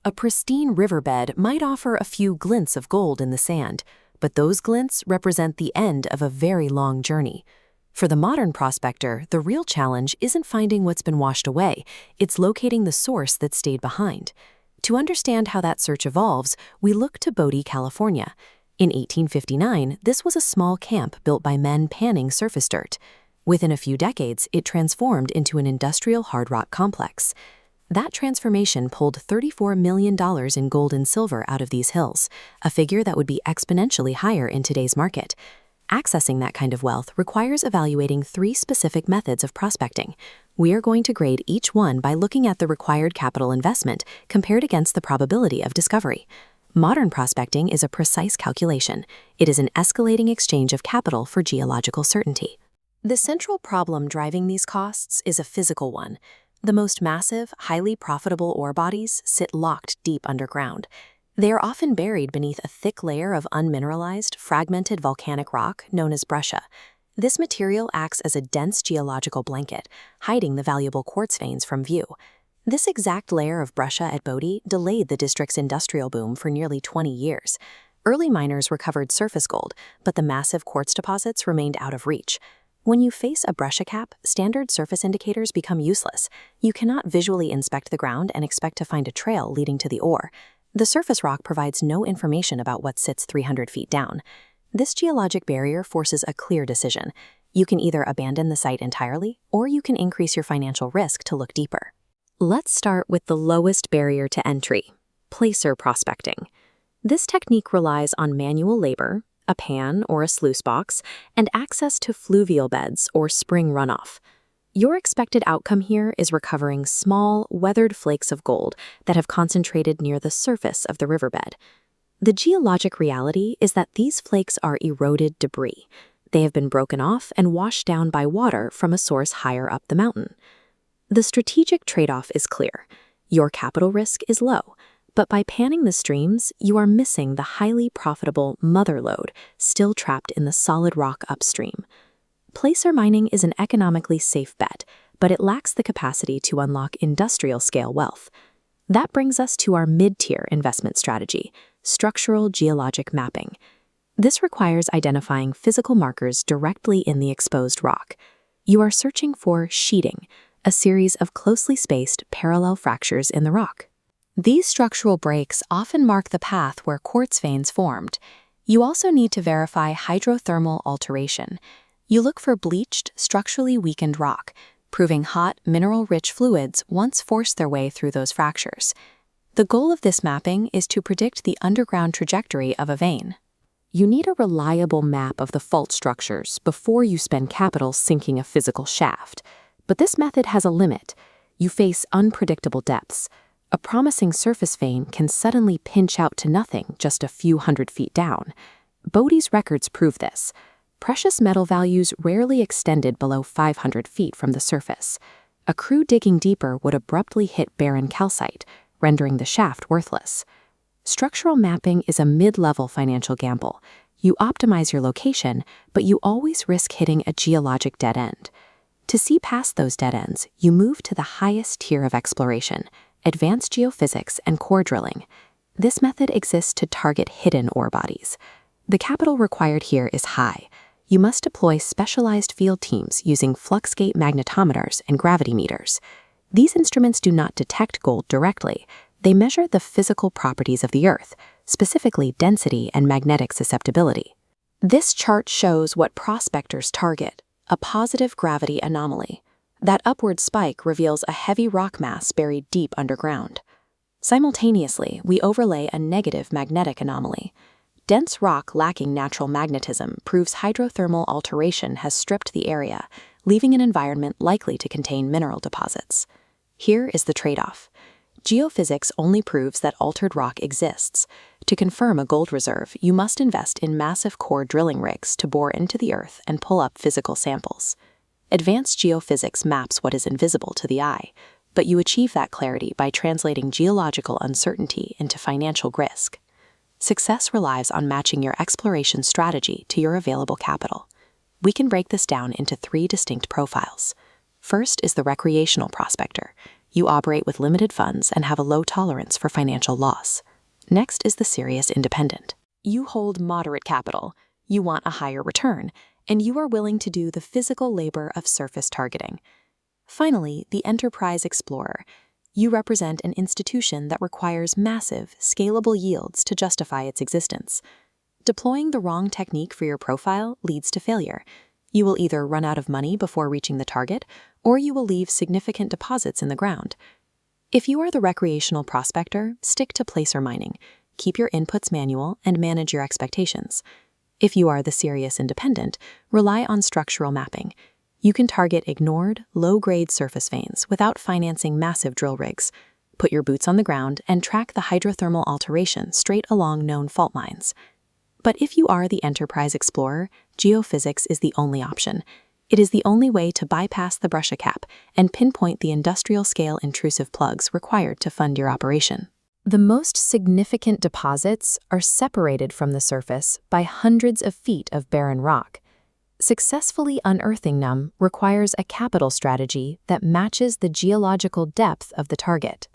A pristine riverbed might offer a few glints of gold in the sand, but those glints represent the end of a very long journey. For the modern prospector, the real challenge isn't finding what's been washed away, it's locating the source that stayed behind. To understand how that search evolves, we look to Bodie, California. In 1859, this was a small camp built by men panning surface dirt. Within a few decades, it transformed into an industrial hard rock complex. That transformation pulled $34 million in gold and silver out of these hills, a figure that would be exponentially higher in today's market. Accessing that kind of wealth requires evaluating 3 specific methods of prospecting. We are going to grade each one by looking at the required capital investment compared against the probability of discovery. Modern prospecting is a precise calculation. It is an escalating exchange of capital for geological certainty. The central problem driving these costs is a physical one. The most massive, highly profitable ore bodies sit locked deep underground. They are often buried beneath a thick layer of unmineralized, fragmented volcanic rock known as breccia. This material acts as a dense geological blanket, hiding the valuable quartz veins from view. This exact layer of breccia at Bodie delayed the district's industrial boom for nearly 20 years. Early miners recovered surface gold, but the massive quartz deposits remained out of reach. When you face a breccia cap, standard surface indicators become useless. You cannot visually inspect the ground and expect to find a trail leading to the ore. The surface rock provides no information about what sits 300 feet down. This geologic barrier forces a clear decision. You can either abandon the site entirely, or you can increase your financial risk to look deeper. Let's start with the lowest barrier to entry, placer prospecting. This technique relies on manual labor, a pan or a sluice box, and access to fluvial beds or spring runoff. Your expected outcome here is recovering small, weathered flakes of gold that have concentrated near the surface of the riverbed. The geologic reality is that these flakes are eroded debris. They have been broken off and washed down by water from a source higher up the mountain. The strategic trade-off is clear. Your capital risk is low, but by panning the streams, you are missing the highly profitable mother lode still trapped in the solid rock upstream. Placer mining is an economically safe bet, but it lacks the capacity to unlock industrial-scale wealth. That brings us to our mid-tier investment strategy, structural geologic mapping. This requires identifying physical markers directly in the exposed rock. You are searching for sheeting, a series of closely spaced parallel fractures in the rock. These structural breaks often mark the path where quartz veins formed. You also need to verify hydrothermal alteration. You look for bleached, structurally weakened rock, proving hot, mineral-rich fluids once forced their way through those fractures. The goal of this mapping is to predict the underground trajectory of a vein. You need a reliable map of the fault structures before you spend capital sinking a physical shaft. But this method has a limit. You face unpredictable depths. A promising surface vein can suddenly pinch out to nothing just a few hundred feet down. Bodie's records prove this. Precious metal values rarely extended below 500 feet from the surface. A crew digging deeper would abruptly hit barren calcite, rendering the shaft worthless. Structural mapping is a mid-level financial gamble. You optimize your location, but you always risk hitting a geologic dead end. To see past those dead ends, you move to the highest tier of exploration, advanced geophysics and core drilling. This method exists to target hidden ore bodies. The capital required here is high. You must deploy specialized field teams using fluxgate magnetometers and gravity meters. These instruments do not detect gold directly. They measure the physical properties of the Earth, specifically density and magnetic susceptibility. This chart shows what prospectors target: a positive gravity anomaly. That upward spike reveals a heavy rock mass buried deep underground. Simultaneously, we overlay a negative magnetic anomaly. Dense rock lacking natural magnetism proves hydrothermal alteration has stripped the area, leaving an environment likely to contain mineral deposits. Here is the trade-off. Geophysics only proves that altered rock exists. To confirm a gold reserve, you must invest in massive core drilling rigs to bore into the earth and pull up physical samples. Advanced geophysics maps what is invisible to the eye, but you achieve that clarity by translating geological uncertainty into financial risk. Success relies on matching your exploration strategy to your available capital. We can break this down into 3 distinct profiles. First is the recreational prospector. You operate with limited funds and have a low tolerance for financial loss. Next is the serious independent. You hold moderate capital, you want a higher return, and you are willing to do the physical labor of surface targeting. Finally, the enterprise explorer. You represent an institution that requires massive, scalable yields to justify its existence. Deploying the wrong technique for your profile leads to failure. You will either run out of money before reaching the target, or you will leave significant deposits in the ground. If you are the recreational prospector, stick to placer mining. Keep your inputs manual and manage your expectations. If you are the serious independent, rely on structural mapping. You can target ignored, low-grade surface veins without financing massive drill rigs. Put your boots on the ground and track the hydrothermal alteration straight along known fault lines. But if you are the enterprise explorer, geophysics is the only option. It is the only way to bypass the brush cap and pinpoint the industrial-scale intrusive plugs required to fund your operation. The most significant deposits are separated from the surface by hundreds of feet of barren rock. Successfully unearthing them requires a capital strategy that matches the geological depth of the target.